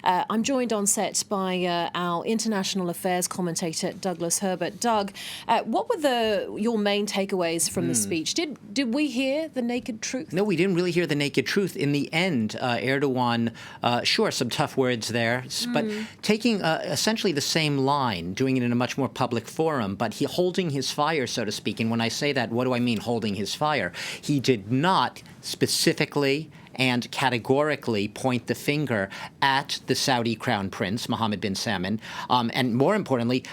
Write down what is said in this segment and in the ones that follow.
I'm joined on set by our international affairs commentator, Douglas Herbert. Doug, what were your main takeaways from the speech? Did we hear the naked truth? No, we didn't really hear the naked truth. In the end, Erdogan, sure, some tough words there, but taking essentially the same line, doing it in a much more public forum, but he holding his fire, so to speak. And when I say that, what do I mean holding his fire? He did not specifically and categorically point the finger at the Saudi crown prince, Mohammed bin Salman, and more importantly,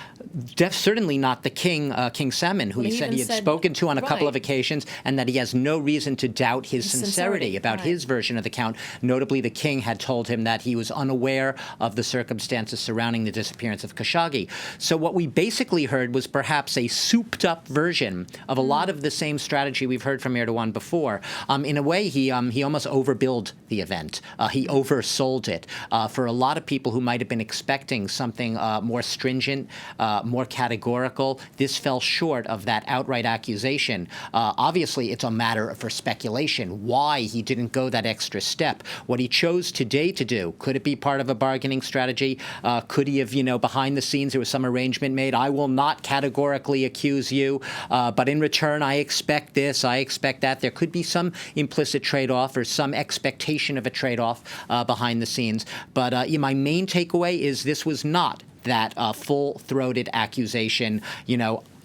certainly not the king, King Salman, who he said he had spoken to on a couple of occasions, and that he has no reason to doubt his sincerity about his version of the account. Notably, the king had told him that he was unaware of the circumstances surrounding the disappearance of Khashoggi. So what we basically heard was perhaps a souped-up version of a lot of the same strategy we've heard from Erdogan before. In a way, he almost overbilled the event. He oversold it. For a lot of people who might have been expecting something more stringent, more categorical, this fell short of that outright accusation. Obviously, it's a matter for speculation why he didn't go that extra step. What he chose today to do, could it be part of a bargaining strategy? Could he have, behind the scenes, there was some arrangement made? I will not categorically accuse you, but in return, I expect this, I expect that. There could be some implicit trade-off or some expectation of a trade-off behind the scenes. But my main takeaway is this was not that full-throated accusation,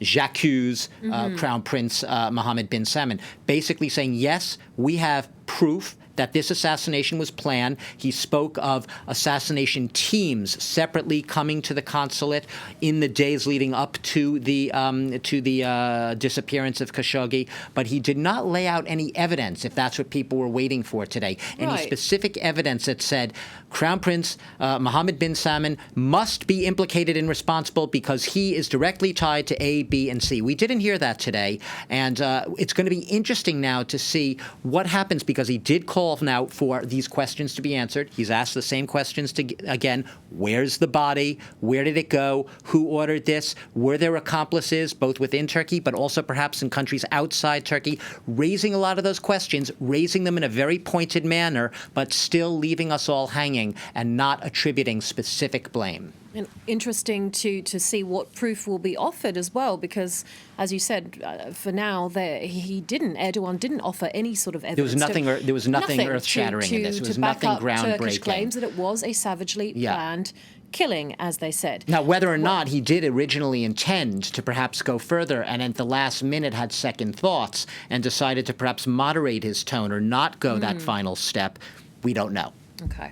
j'accuse Crown Prince Mohammed bin Salman, basically saying, yes, we have proof that this assassination was planned. He spoke of assassination teams separately coming to the consulate in the days leading up to the disappearance of Khashoggi, but he did not lay out any evidence, if that's what people were waiting for today, any specific evidence that said Crown Prince Mohammed bin Salman must be implicated and responsible because he is directly tied to A, B, and C. We didn't hear that today, and it's going to be interesting now to see what happens, because he did call now for these questions to be answered. He's asked the same questions again. Where's the body? Where did it go? Who ordered this? Were there accomplices, both within Turkey, but also perhaps in countries outside Turkey? Raising a lot of those questions, raising them in a very pointed manner, but still leaving us all hanging and not attributing specific blame. And interesting to see what proof will be offered as well, because, as you said, for now, Erdogan didn't offer any sort of evidence. There was nothing earth-shattering in this. It was nothing groundbreaking. Turkish claims that it was a savagely planned killing, as they said. Now, whether or not he did originally intend to perhaps go further and at the last minute had second thoughts and decided to perhaps moderate his tone or not go that final step, we don't know. Okay.